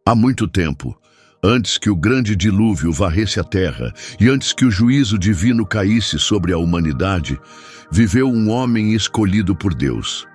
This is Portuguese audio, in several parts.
Há muito tempo, antes que o grande dilúvio varresse a terra e antes que o juízo divino caísse sobre a humanidade, viveu um homem escolhido por Deus.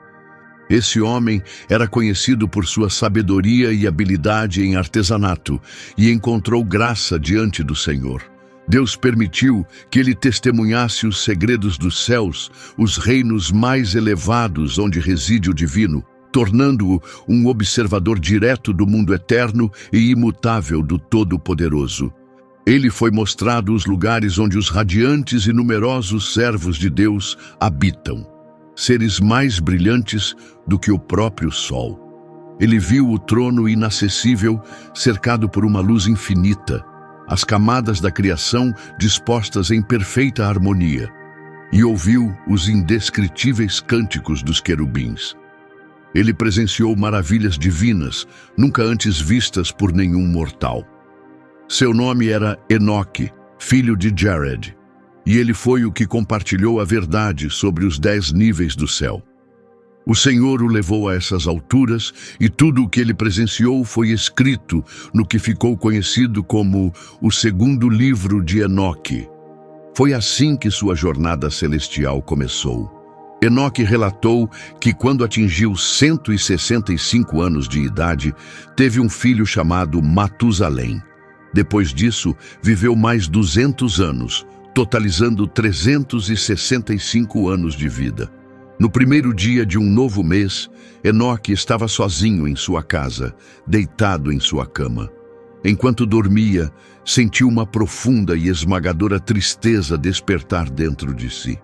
Esse homem era conhecido por sua sabedoria e habilidade em artesanato e encontrou graça diante do Senhor. Deus permitiu que ele testemunhasse os segredos dos céus, os reinos mais elevados onde reside o divino, tornando-o um observador direto do mundo eterno e imutável do Todo-Poderoso. Ele foi mostrado os lugares onde os radiantes e numerosos servos de Deus habitam, seres mais brilhantes do que o próprio sol. Ele viu o trono inacessível cercado por uma luz infinita, as camadas da criação dispostas em perfeita harmonia, e ouviu os indescritíveis cânticos dos querubins. Ele presenciou maravilhas divinas, nunca antes vistas por nenhum mortal. Seu nome era Enoque, filho de Jared, e ele foi o que compartilhou a verdade sobre os 10 níveis do céu. O Senhor o levou a essas alturas e tudo o que ele presenciou foi escrito no que ficou conhecido como o segundo livro de Enoque. Foi assim que sua jornada celestial começou. Enoque relatou que quando atingiu 165 anos de idade, teve um filho chamado Matusalém. Depois disso, viveu mais 200 anos, totalizando 365 anos de vida. No primeiro dia de um novo mês, Enoque estava sozinho em sua casa, deitado em sua cama. Enquanto dormia, sentiu uma profunda e esmagadora tristeza despertar dentro de si.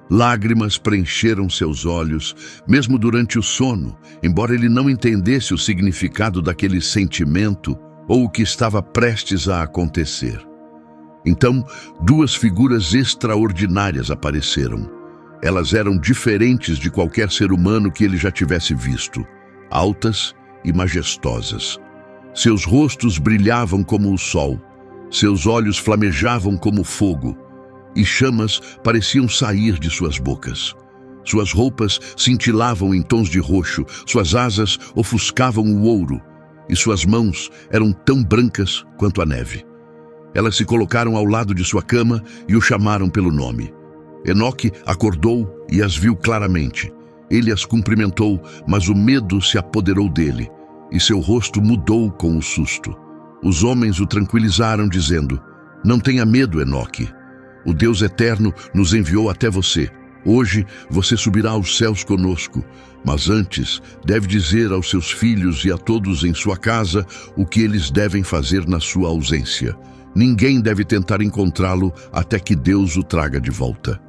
Lágrimas preencheram seus olhos, mesmo durante o sono, embora ele não entendesse o significado daquele sentimento ou o que estava prestes a acontecer. Então, 2 figuras extraordinárias apareceram. Elas eram diferentes de qualquer ser humano que ele já tivesse visto, altas e majestosas. Seus rostos brilhavam como o sol, seus olhos flamejavam como fogo, e chamas pareciam sair de suas bocas. Suas roupas cintilavam em tons de roxo, suas asas ofuscavam o ouro, e suas mãos eram tão brancas quanto a neve. Elas se colocaram ao lado de sua cama e o chamaram pelo nome. Enoque acordou e as viu claramente. Ele as cumprimentou, mas o medo se apoderou dele, e seu rosto mudou com o susto. Os homens o tranquilizaram, dizendo: "Não tenha medo, Enoque. O Deus eterno nos enviou até você. Hoje você subirá aos céus conosco, mas antes deve dizer aos seus filhos e a todos em sua casa o que eles devem fazer na sua ausência. Ninguém deve tentar encontrá-lo até que Deus o traga de volta."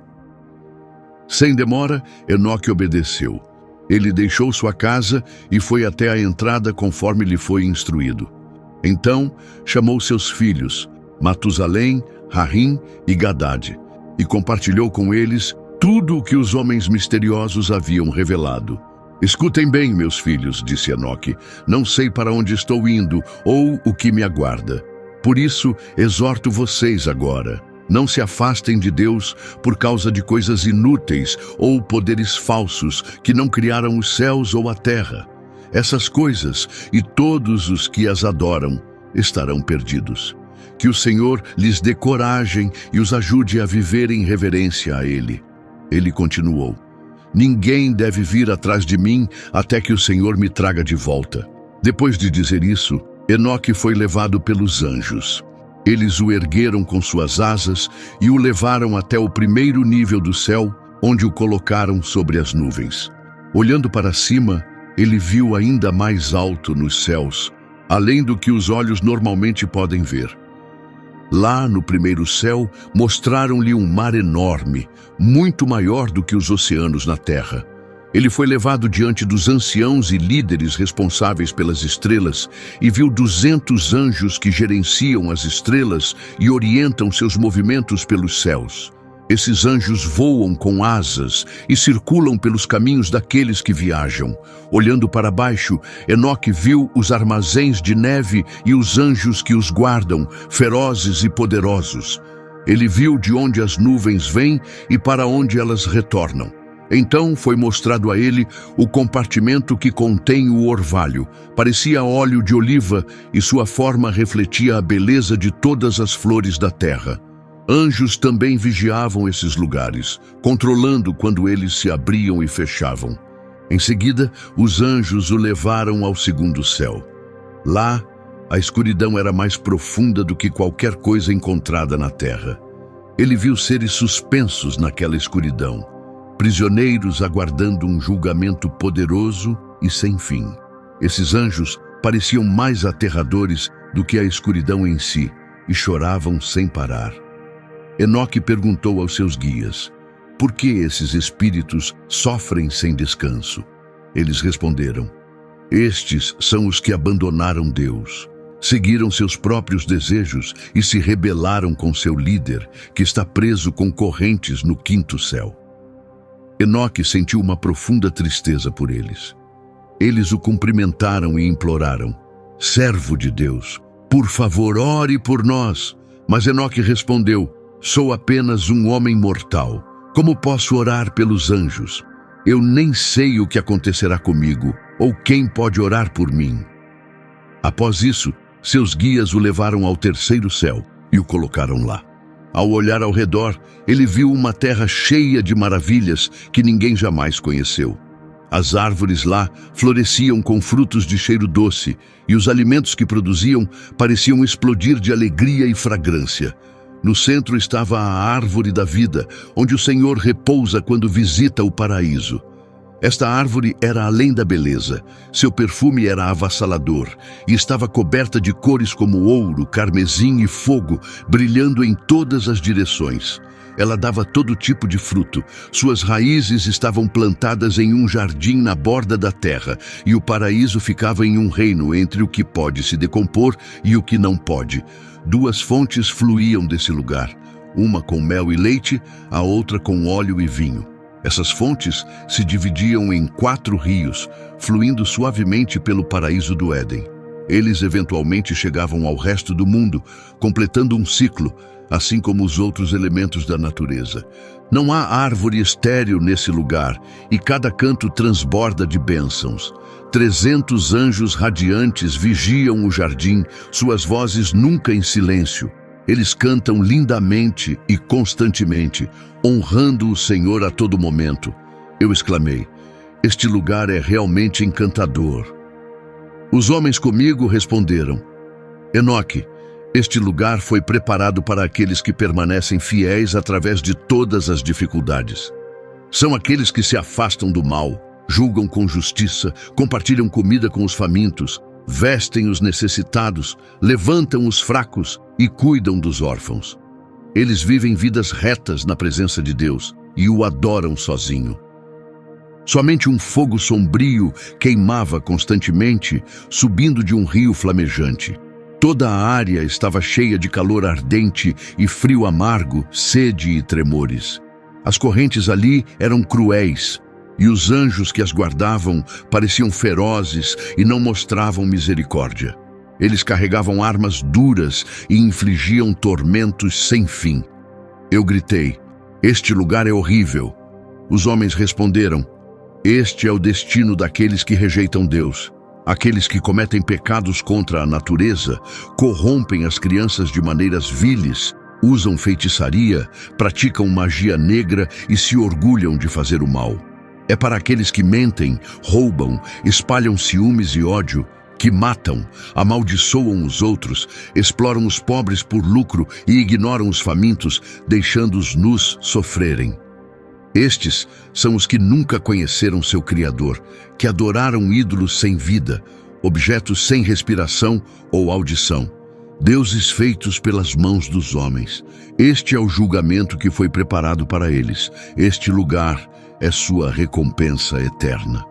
Sem demora, Enoque obedeceu. Ele deixou sua casa e foi até a entrada conforme lhe foi instruído. Então, chamou seus filhos, Matusalém, Rahim e Gadad, e compartilhou com eles tudo o que os homens misteriosos haviam revelado. "Escutem bem, meus filhos", disse Enoque, "não sei para onde estou indo ou o que me aguarda. Por isso, exorto vocês agora. Não se afastem de Deus por causa de coisas inúteis ou poderes falsos que não criaram os céus ou a terra. Essas coisas e todos os que as adoram estarão perdidos. Que o Senhor lhes dê coragem e os ajude a viver em reverência a Ele." Ele continuou: "Ninguém deve vir atrás de mim até que o Senhor me traga de volta." Depois de dizer isso, Enoque foi levado pelos anjos. Eles o ergueram com suas asas e o levaram até o primeiro nível do céu, onde o colocaram sobre as nuvens. Olhando para cima, ele viu ainda mais alto nos céus, além do que os olhos normalmente podem ver. Lá no primeiro céu, mostraram-lhe um mar enorme, muito maior do que os oceanos na terra. Ele foi levado diante dos anciãos e líderes responsáveis pelas estrelas e viu 200 anjos que gerenciam as estrelas e orientam seus movimentos pelos céus. Esses anjos voam com asas e circulam pelos caminhos daqueles que viajam. Olhando para baixo, Enoque viu os armazéns de neve e os anjos que os guardam, ferozes e poderosos. Ele viu de onde as nuvens vêm e para onde elas retornam. Então foi mostrado a ele o compartimento que contém o orvalho. Parecia óleo de oliva e sua forma refletia a beleza de todas as flores da terra. Anjos também vigiavam esses lugares, controlando quando eles se abriam e fechavam. Em seguida, os anjos o levaram ao segundo céu. Lá, a escuridão era mais profunda do que qualquer coisa encontrada na terra. Ele viu seres suspensos naquela escuridão, prisioneiros aguardando um julgamento poderoso e sem fim. Esses anjos pareciam mais aterradores do que a escuridão em si e choravam sem parar. Enoque perguntou aos seus guias: por que esses espíritos sofrem sem descanso? Eles responderam: estes são os que abandonaram Deus, seguiram seus próprios desejos e se rebelaram com seu líder, que está preso com correntes no quinto céu. Enoque sentiu uma profunda tristeza por eles. Eles o cumprimentaram e imploraram: servo de Deus, por favor, ore por nós. Mas Enoque respondeu: sou apenas um homem mortal. Como posso orar pelos anjos? Eu nem sei o que acontecerá comigo, ou quem pode orar por mim. Após isso, seus guias o levaram ao terceiro céu e o colocaram lá. Ao olhar ao redor, ele viu uma terra cheia de maravilhas que ninguém jamais conheceu. As árvores lá floresciam com frutos de cheiro doce, e os alimentos que produziam pareciam explodir de alegria e fragrância. No centro estava a árvore da vida, onde o Senhor repousa quando visita o paraíso. Esta árvore era além da beleza. Seu perfume era avassalador e estava coberta de cores como ouro, carmesim e fogo, brilhando em todas as direções. Ela dava todo tipo de fruto. Suas raízes estavam plantadas em um jardim na borda da terra, e o paraíso ficava em um reino entre o que pode se decompor e o que não pode. 2 fontes fluíam desse lugar, uma com mel e leite, a outra com óleo e vinho. Essas fontes se dividiam em 4 rios, fluindo suavemente pelo paraíso do Éden. Eles eventualmente chegavam ao resto do mundo, completando um ciclo, assim como os outros elementos da natureza. Não há árvore estéril nesse lugar, e cada canto transborda de bênçãos. 300 anjos radiantes vigiam o jardim, suas vozes nunca em silêncio. Eles cantam lindamente e constantemente, honrando o Senhor a todo momento. Eu exclamei: este lugar é realmente encantador. Os homens comigo responderam: Enoque, este lugar foi preparado para aqueles que permanecem fiéis através de todas as dificuldades. São aqueles que se afastam do mal, julgam com justiça, compartilham comida com os famintos, vestem os necessitados, levantam os fracos e cuidam dos órfãos. Eles vivem vidas retas na presença de Deus e o adoram sozinho. Somente um fogo sombrio queimava constantemente, subindo de um rio flamejante. Toda a área estava cheia de calor ardente e frio amargo, sede e tremores. As correntes ali eram cruéis, e os anjos que as guardavam pareciam ferozes e não mostravam misericórdia. Eles carregavam armas duras e infligiam tormentos sem fim. Eu gritei: este lugar é horrível. Os homens responderam: este é o destino daqueles que rejeitam Deus. Aqueles que cometem pecados contra a natureza, corrompem as crianças de maneiras viles, usam feitiçaria, praticam magia negra e se orgulham de fazer o mal. É para aqueles que mentem, roubam, espalham ciúmes e ódio, que matam, amaldiçoam os outros, exploram os pobres por lucro e ignoram os famintos, deixando os nus sofrerem. Estes são os que nunca conheceram seu Criador, que adoraram ídolos sem vida, objetos sem respiração ou audição, deuses feitos pelas mãos dos homens. Este é o julgamento que foi preparado para eles. Este lugar é sua recompensa eterna.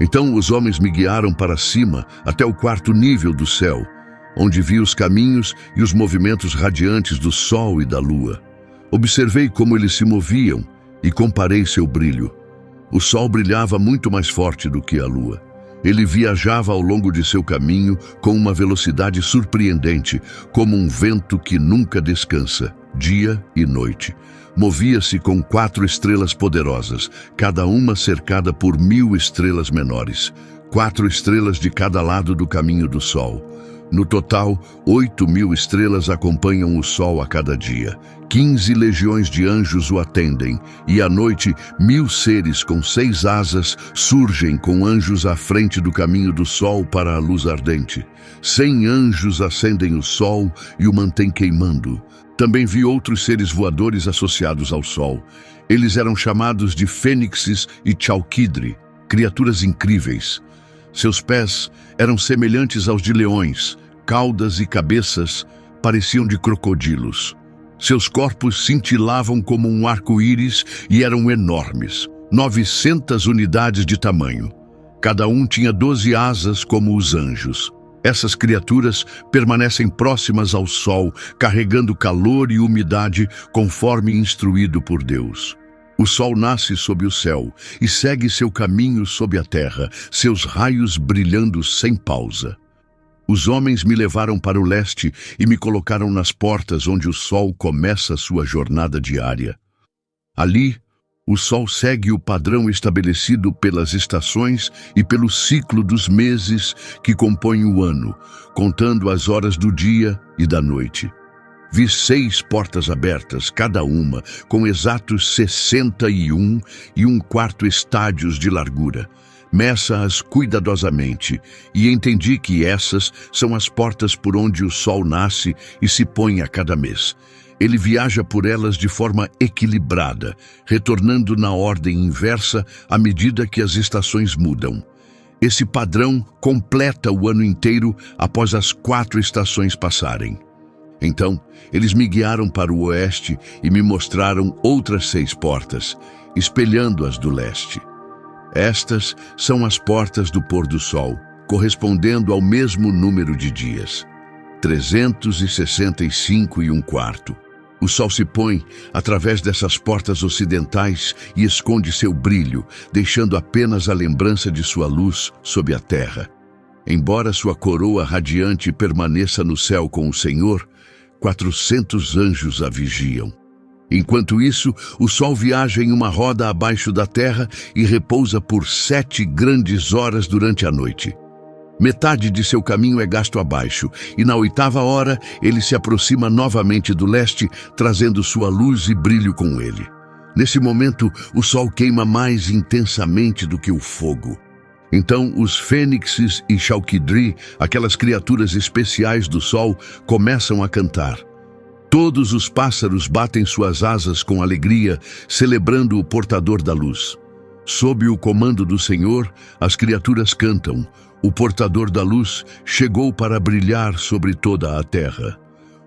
Então os homens me guiaram para cima, até o 4º nível do céu, onde vi os caminhos e os movimentos radiantes do sol e da lua. Observei como eles se moviam e comparei seu brilho. O sol brilhava muito mais forte do que a lua. Ele viajava ao longo de seu caminho com uma velocidade surpreendente, como um vento que nunca descansa. dia e noite. Movia-se com 4 estrelas poderosas, cada uma cercada por 1000 estrelas menores, 4 estrelas de cada lado do caminho do Sol. No total, 8.000 estrelas acompanham o Sol a cada dia. 15 legiões de anjos o atendem, e à noite 1000 seres com 6 asas surgem com anjos à frente do caminho do Sol para a luz ardente. 100 anjos acendem o Sol e o mantêm queimando. Também vi outros seres voadores associados ao Sol. Eles eram chamados de fênixes e chalkidri, criaturas incríveis. Seus pés eram semelhantes aos de leões, caudas e cabeças pareciam de crocodilos. Seus corpos cintilavam como um arco-íris e eram enormes, 900 unidades de tamanho. Cada um tinha 12 asas como os anjos. Essas criaturas permanecem próximas ao Sol, carregando calor e umidade conforme instruído por Deus. O Sol nasce sob o céu e segue seu caminho sob a terra, seus raios brilhando sem pausa. Os homens me levaram para o leste e me colocaram nas portas onde o Sol começa sua jornada diária. Ali, o Sol segue o padrão estabelecido pelas estações e pelo ciclo dos meses que compõem o ano, contando as horas do dia e da noite. Vi 6 portas abertas, cada uma com exatos 61 e um quarto estádios de largura. Meça-as cuidadosamente e entendi que essas são as portas por onde o Sol nasce e se põe a cada mês. Ele viaja por elas de forma equilibrada, retornando na ordem inversa à medida que as estações mudam. Esse padrão completa o ano inteiro após as 4 estações passarem. Então, eles me guiaram para o oeste e me mostraram outras 6 portas, espelhando as do leste. Estas são as portas do pôr do sol, correspondendo ao mesmo número de dias, 365 e um quarto. O sol se põe através dessas portas ocidentais e esconde seu brilho, deixando apenas a lembrança de sua luz sob a terra. Embora sua coroa radiante permaneça no céu com o Senhor, 400 anjos a vigiam. Enquanto isso, o Sol viaja em uma roda abaixo da terra e repousa por 7 grandes horas durante a noite. Metade de seu caminho é gasto abaixo, e na 8ª hora ele se aproxima novamente do leste, trazendo sua luz e brilho com ele. Nesse momento, o Sol queima mais intensamente do que o fogo. Então, os fênixes e chalkidri, aquelas criaturas especiais do Sol, começam a cantar. Todos os pássaros batem suas asas com alegria, celebrando o portador da luz. Sob o comando do Senhor, as criaturas cantam. O portador da luz chegou para brilhar sobre toda a terra.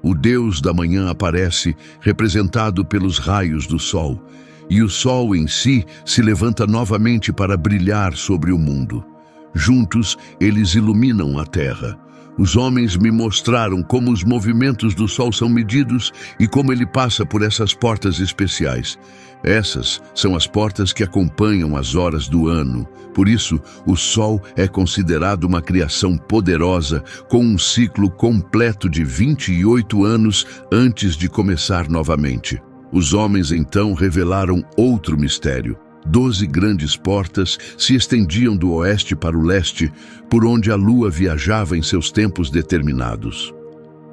O Deus da manhã aparece, representado pelos raios do sol, e o sol em si se levanta novamente para brilhar sobre o mundo. Juntos, eles iluminam a terra. Os homens me mostraram como os movimentos do Sol são medidos e como ele passa por essas portas especiais. Essas são as portas que acompanham as horas do ano. Por isso, o Sol é considerado uma criação poderosa, com um ciclo completo de 28 anos antes de começar novamente. Os homens então revelaram outro mistério. 12 grandes portas se estendiam do oeste para o leste, por onde a lua viajava em seus tempos determinados.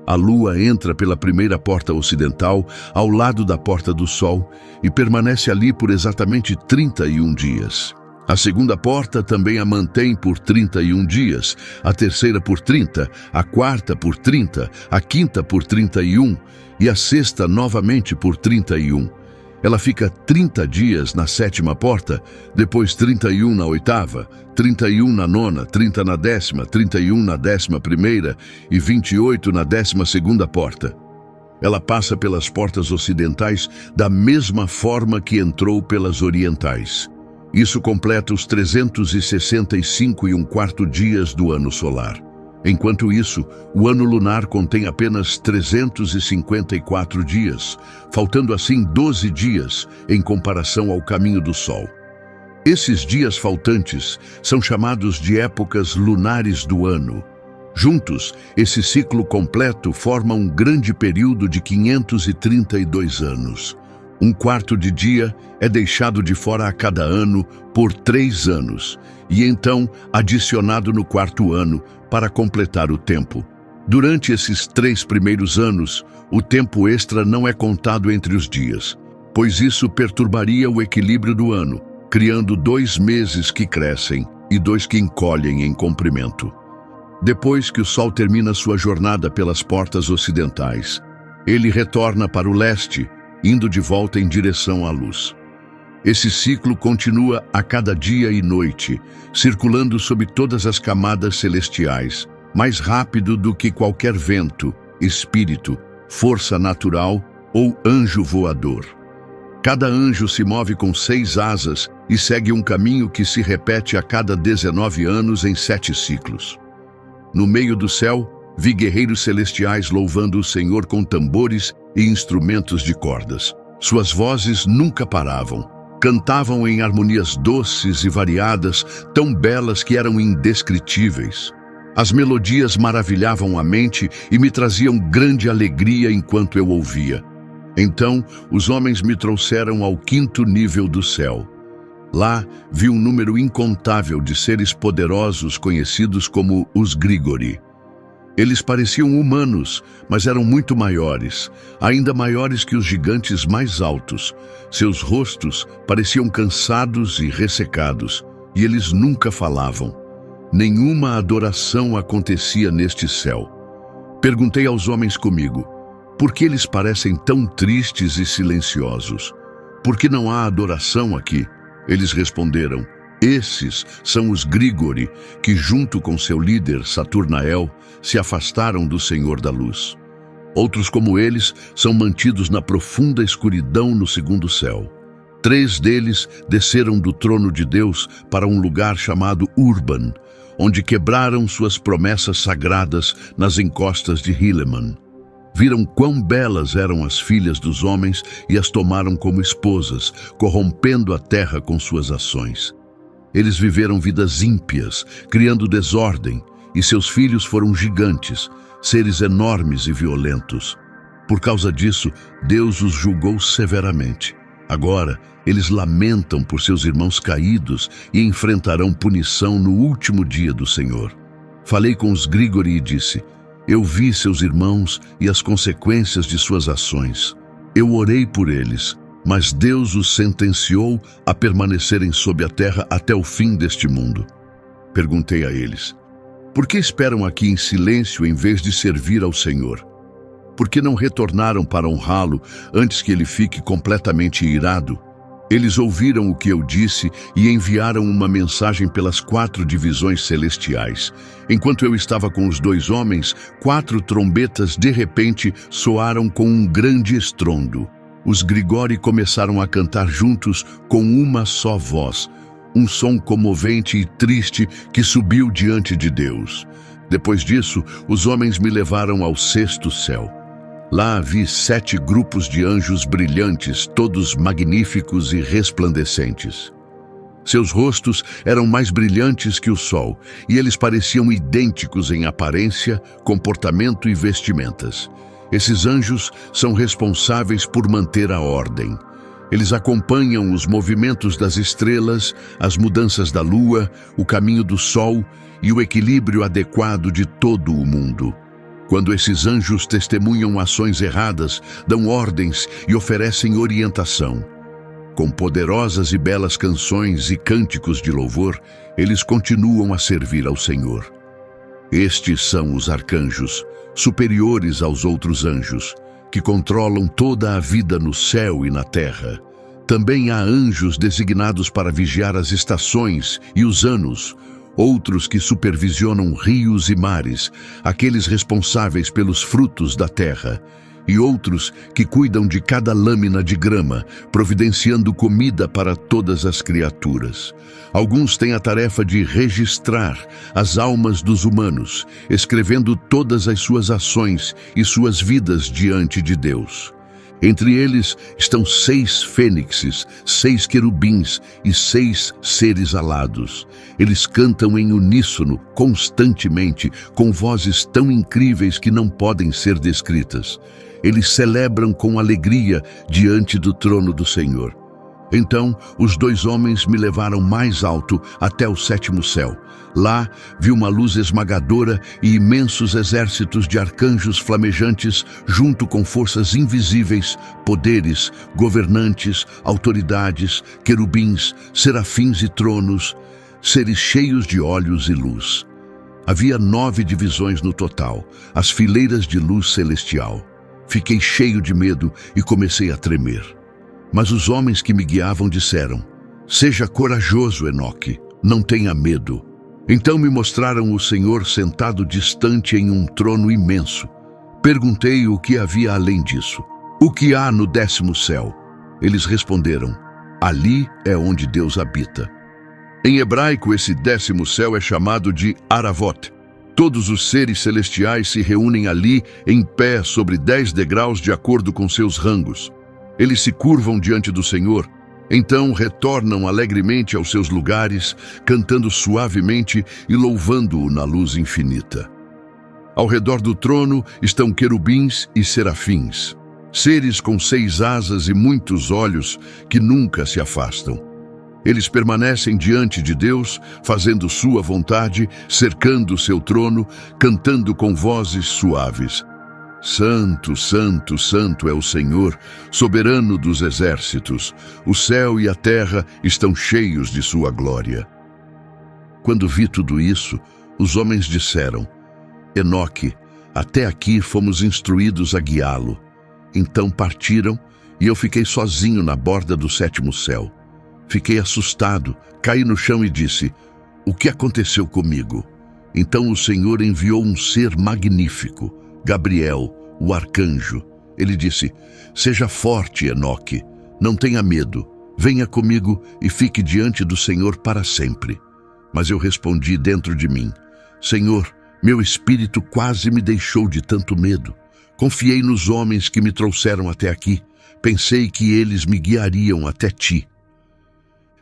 A lua entra pela primeira porta ocidental, ao lado da porta do sol, e permanece ali por exatamente 31 dias. A segunda porta também a mantém por 31 dias, a terceira por 30, a quarta por 30, a quinta por 31 e a sexta novamente por 31. Ela fica 30 dias na 7ª porta, depois 31 na 8ª, 31 na 9ª, 30 na 10ª, 31 na 11ª e 28 na 12ª porta. Ela passa pelas portas ocidentais da mesma forma que entrou pelas orientais. Isso completa os 365 e um quarto dias do ano solar. Enquanto isso, o ano lunar contém apenas 354 dias, faltando assim 12 dias em comparação ao caminho do Sol. Esses dias faltantes são chamados de épocas lunares do ano. Juntos, esse ciclo completo forma um grande período de 532 anos. Um quarto de dia é deixado de fora a cada ano por 3 anos, e então adicionado no quarto ano para completar o tempo. Durante esses 3 primeiros anos, o tempo extra não é contado entre os dias, pois isso perturbaria o equilíbrio do ano, criando 2 meses que crescem e 2 que encolhem em comprimento. Depois que o Sol termina sua jornada pelas portas ocidentais, ele retorna para o leste, indo de volta em direção à luz. Esse ciclo continua a cada dia e noite, circulando sob todas as camadas celestiais, mais rápido do que qualquer vento, espírito, força natural ou anjo voador. Cada anjo se move com 6 asas e segue um caminho que se repete a cada 19 anos em 7 ciclos. No meio do céu, vi guerreiros celestiais louvando o Senhor com tambores e instrumentos de cordas. Suas vozes nunca paravam. Cantavam em harmonias doces e variadas, tão belas que eram indescritíveis. As melodias maravilhavam a mente e me traziam grande alegria enquanto eu ouvia. Então, os homens me trouxeram ao 5º nível do céu. Lá, vi um número incontável de seres poderosos conhecidos como os Grigori. Eles pareciam humanos, mas eram muito maiores, ainda maiores que os gigantes mais altos. Seus rostos pareciam cansados e ressecados, e eles nunca falavam. Nenhuma adoração acontecia neste céu. Perguntei aos homens comigo, por que eles parecem tão tristes e silenciosos? Por que não há adoração aqui? Eles responderam, esses são os Grigori, que junto com seu líder, Saturnael, se afastaram do Senhor da Luz. Outros como eles são mantidos na profunda escuridão no 2º céu. 3 deles desceram do trono de Deus para um lugar chamado Urban, onde quebraram suas promessas sagradas nas encostas de Hilleman. Viram quão belas eram as filhas dos homens e as tomaram como esposas, corrompendo a terra com suas ações. Eles viveram vidas ímpias, criando desordem, e seus filhos foram gigantes, seres enormes e violentos. Por causa disso, Deus os julgou severamente. Agora, eles lamentam por seus irmãos caídos e enfrentarão punição no último dia do Senhor. Falei com os Grigori e disse, eu vi seus irmãos e as consequências de suas ações. Eu orei por eles, mas Deus os sentenciou a permanecerem sob a terra até o fim deste mundo. Perguntei a eles, por que esperam aqui em silêncio em vez de servir ao Senhor? Por que não retornaram para honrá-lo antes que ele fique completamente irado? Eles ouviram o que eu disse e enviaram uma mensagem pelas 4 divisões celestiais. Enquanto eu estava com os 2 homens, 4 trombetas de repente soaram com um grande estrondo. Os Grigori começaram a cantar juntos com uma só voz, um som comovente e triste que subiu diante de Deus. Depois disso, os homens me levaram ao 6º céu. Lá vi 7 grupos de anjos brilhantes, todos magníficos e resplandecentes. Seus rostos eram mais brilhantes que o sol, e eles pareciam idênticos em aparência, comportamento e vestimentas. Esses anjos são responsáveis por manter a ordem. Eles acompanham os movimentos das estrelas, as mudanças da lua, o caminho do sol e o equilíbrio adequado de todo o mundo. Quando esses anjos testemunham ações erradas, dão ordens e oferecem orientação. Com poderosas e belas canções e cânticos de louvor, eles continuam a servir ao Senhor. Estes são os arcanjos, superiores aos outros anjos, que controlam toda a vida no céu e na terra. Também há anjos designados para vigiar as estações e os anos, outros que supervisionam rios e mares, aqueles responsáveis pelos frutos da terra, e outros que cuidam de cada lâmina de grama, providenciando comida para todas as criaturas. Alguns têm a tarefa de registrar as almas dos humanos, escrevendo todas as suas ações e suas vidas diante de Deus. Entre eles estão 6 fênixes, 6 querubins e 6 seres alados. Eles cantam em uníssono, constantemente, com vozes tão incríveis que não podem ser descritas. Eles celebram com alegria diante do trono do Senhor. Então, os 2 homens me levaram mais alto até o 7º céu. Lá, vi uma luz esmagadora e imensos exércitos de arcanjos flamejantes, junto com forças invisíveis, poderes, governantes, autoridades, querubins, serafins e tronos, seres cheios de olhos e luz. Havia 9 divisões no total, as fileiras de luz celestial. Fiquei cheio de medo e comecei a tremer. Mas os homens que me guiavam disseram: "Seja corajoso, Enoque, não tenha medo." Então me mostraram o Senhor sentado distante em um trono imenso. Perguntei o que havia além disso. "O que há no 10º céu?" Eles responderam: "Ali é onde Deus habita." Em hebraico, esse 10º céu é chamado de Aravot. Todos os seres celestiais se reúnem ali, em pé, sobre 10 degraus de acordo com seus rangos. Eles se curvam diante do Senhor, então retornam alegremente aos seus lugares, cantando suavemente e louvando-o na luz infinita. Ao redor do trono estão querubins e serafins, seres com 6 asas e muitos olhos que nunca se afastam. Eles permanecem diante de Deus, fazendo sua vontade, cercando seu trono, cantando com vozes suaves. Santo, santo, santo é o Senhor, soberano dos exércitos. O céu e a terra estão cheios de sua glória. Quando vi tudo isso, os homens disseram: "Enoque, até aqui fomos instruídos a guiá-lo." Então partiram e eu fiquei sozinho na borda do 7º céu. Fiquei assustado, caí no chão e disse: "O que aconteceu comigo?" Então o Senhor enviou um ser magnífico, Gabriel, o arcanjo. Ele disse: "Seja forte, Enoque, não tenha medo. Venha comigo e fique diante do Senhor para sempre." Mas eu respondi dentro de mim: "Senhor, meu espírito quase me deixou de tanto medo. Confiei nos homens que me trouxeram até aqui. Pensei que eles me guiariam até ti."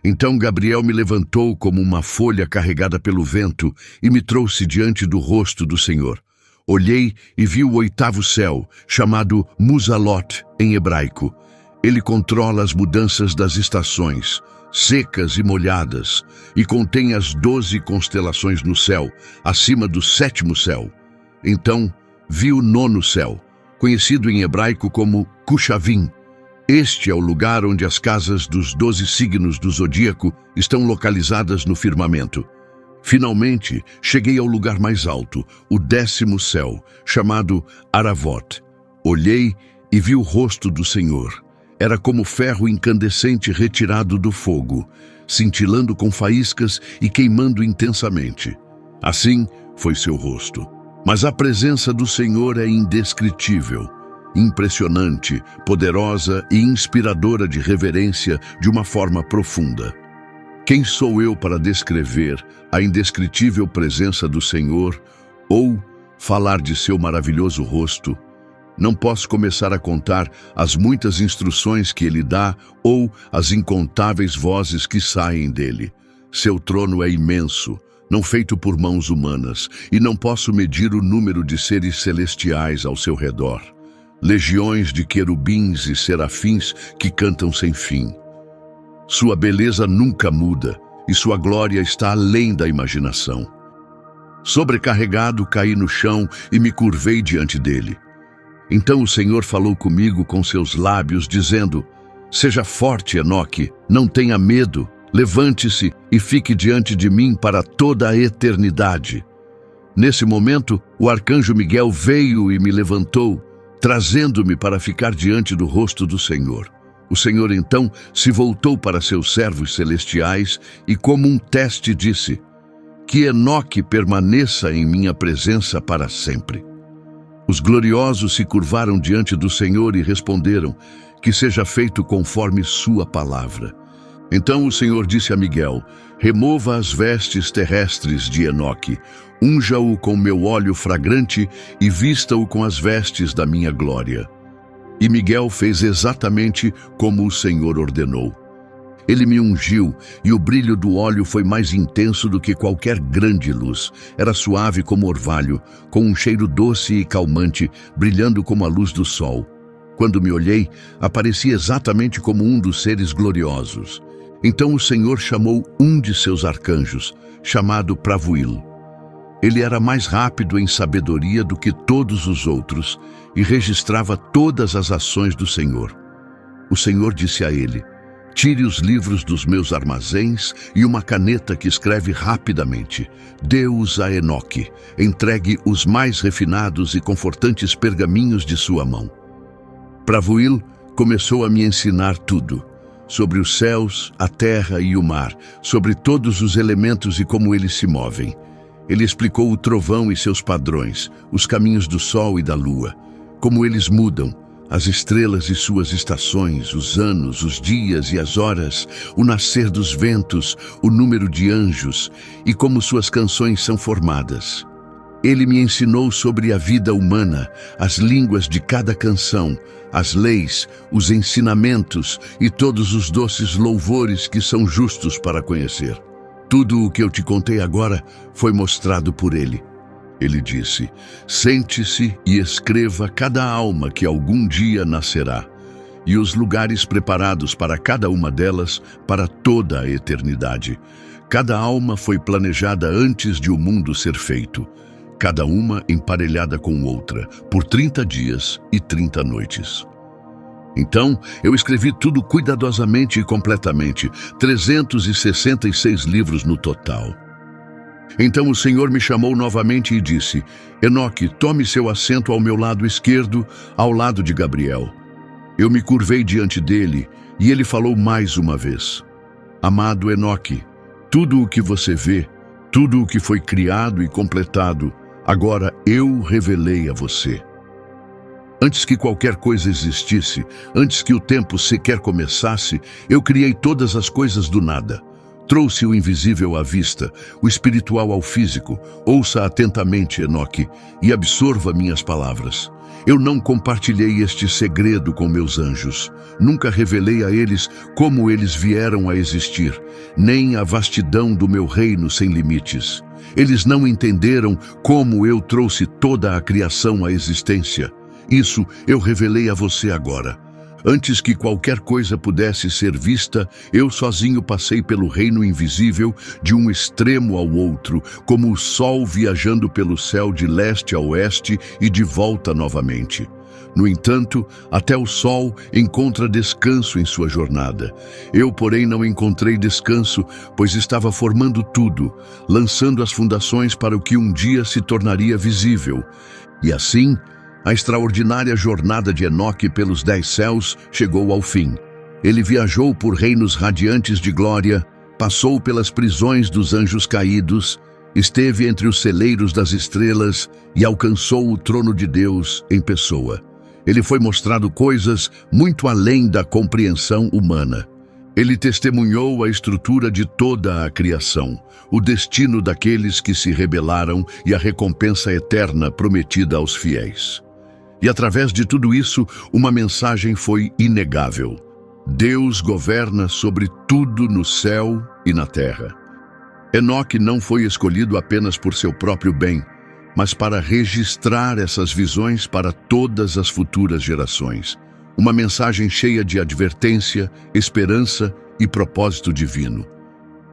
Então Gabriel me levantou como uma folha carregada pelo vento e me trouxe diante do rosto do Senhor. Olhei e vi o 8º céu, chamado Muzalot em hebraico. Ele controla as mudanças das estações, secas e molhadas, e contém as 12 constelações no céu, acima do 7º céu. Então vi o 9º céu, conhecido em hebraico como Cushavim. Este é o lugar onde as casas dos 12 signos do zodíaco estão localizadas no firmamento. Finalmente, cheguei ao lugar mais alto, o 10º céu, chamado Aravot. Olhei e vi o rosto do Senhor. Era como ferro incandescente retirado do fogo, cintilando com faíscas e queimando intensamente. Assim foi seu rosto. Mas a presença do Senhor é indescritível, impressionante, poderosa e inspiradora de reverência de uma forma profunda. Quem sou eu para descrever a indescritível presença do Senhor ou falar de seu maravilhoso rosto? Não posso começar a contar as muitas instruções que ele dá ou as incontáveis vozes que saem dele. Seu trono é imenso, não feito por mãos humanas, e não posso medir o número de seres celestiais ao seu redor. Legiões de querubins e serafins que cantam sem fim. Sua beleza nunca muda e sua glória está além da imaginação. Sobrecarregado, caí no chão e me curvei diante dele. Então o Senhor falou comigo com seus lábios, dizendo: "Seja forte, Enoque, não tenha medo. Levante-se e fique diante de mim para toda a eternidade." Nesse momento, o arcanjo Miguel veio e me levantou, trazendo-me para ficar diante do rosto do Senhor. O Senhor então se voltou para seus servos celestiais e, como um teste, disse: "Que Enoque permaneça em minha presença para sempre." Os gloriosos se curvaram diante do Senhor e responderam: "Que seja feito conforme sua palavra." Então o Senhor disse a Miguel: "Remova as vestes terrestres de Enoque, unja-o com meu óleo fragrante e vista-o com as vestes da minha glória." E Miguel fez exatamente como o Senhor ordenou. Ele me ungiu, e o brilho do óleo foi mais intenso do que qualquer grande luz. Era suave como orvalho, com um cheiro doce e calmante, brilhando como a luz do sol. Quando me olhei, aparecia exatamente como um dos seres gloriosos. Então o Senhor chamou um de seus arcanjos, chamado Pravuil. Ele era mais rápido em sabedoria do que todos os outros e registrava todas as ações do Senhor. O Senhor disse a ele: tire os livros dos meus armazéns e uma caneta que escreve rapidamente. Dê-os a Enoque. Entregue os mais refinados e confortantes pergaminhos de sua mão. Pravuil começou a me ensinar tudo, sobre os céus, a terra e o mar, sobre todos os elementos e como eles se movem. Ele explicou o trovão e seus padrões, os caminhos do sol e da lua, como eles mudam, as estrelas e suas estações, os anos, os dias e as horas, o nascer dos ventos, o número de anjos e como suas canções são formadas. Ele me ensinou sobre a vida humana, as línguas de cada canção, as leis, os ensinamentos e todos os doces louvores que são justos para conhecer. Tudo o que eu te contei agora foi mostrado por ele. Ele disse: sente-se e escreva cada alma que algum dia nascerá, e os lugares preparados para cada uma delas para toda a eternidade. Cada alma foi planejada antes de o mundo ser feito, cada uma emparelhada com outra, por 30 dias e 30 noites. Então, eu escrevi tudo cuidadosamente e completamente, 366 livros no total. Então o Senhor me chamou novamente e disse: Enoque, tome seu assento ao meu lado esquerdo, ao lado de Gabriel. Eu me curvei diante dele, e ele falou mais uma vez: amado Enoque, tudo o que você vê, tudo o que foi criado e completado, agora eu revelei a você. Antes que qualquer coisa existisse, antes que o tempo sequer começasse, eu criei todas as coisas do nada. Trouxe o invisível à vista, o espiritual ao físico. Ouça atentamente, Enoque, e absorva minhas palavras. Eu não compartilhei este segredo com meus anjos. Nunca revelei a eles como eles vieram a existir, nem a vastidão do meu reino sem limites. Eles não entenderam como eu trouxe toda a criação à existência. Isso eu revelei a você agora. Antes que qualquer coisa pudesse ser vista, eu sozinho passei pelo reino invisível de um extremo ao outro, como o sol viajando pelo céu de leste a oeste e de volta novamente. No entanto, até o sol encontra descanso em sua jornada. Eu, porém, não encontrei descanso, pois estava formando tudo, lançando as fundações para o que um dia se tornaria visível. E assim, a extraordinária jornada de Enoque pelos 10 céus chegou ao fim. Ele viajou por reinos radiantes de glória, passou pelas prisões dos anjos caídos, esteve entre os celeiros das estrelas e alcançou o trono de Deus em pessoa. Ele foi mostrado coisas muito além da compreensão humana. Ele testemunhou a estrutura de toda a criação, o destino daqueles que se rebelaram e a recompensa eterna prometida aos fiéis. E através de tudo isso, uma mensagem foi inegável. Deus governa sobre tudo no céu e na terra. Enoque não foi escolhido apenas por seu próprio bem, mas para registrar essas visões para todas as futuras gerações. Uma mensagem cheia de advertência, esperança e propósito divino.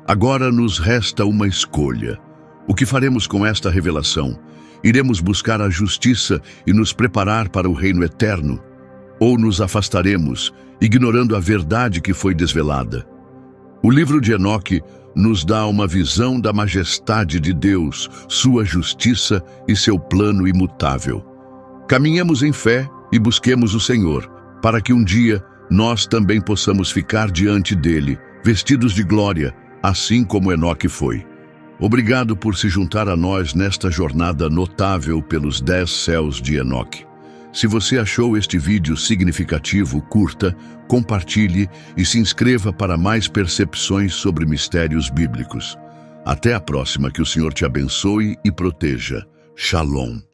Agora nos resta uma escolha. O que faremos com esta revelação? Iremos buscar a justiça e nos preparar para o reino eterno? Ou nos afastaremos, ignorando a verdade que foi desvelada? O livro de Enoque nos dá uma visão da majestade de Deus, sua justiça e seu plano imutável. Caminhemos em fé e busquemos o Senhor, para que um dia nós também possamos ficar diante dele, vestidos de glória, assim como Enoque foi. Obrigado por se juntar a nós nesta jornada notável pelos 10 céus de Enoque. Se você achou este vídeo significativo, curta, compartilhe e se inscreva para mais percepções sobre mistérios bíblicos. Até a próxima, que o Senhor te abençoe e proteja. Shalom.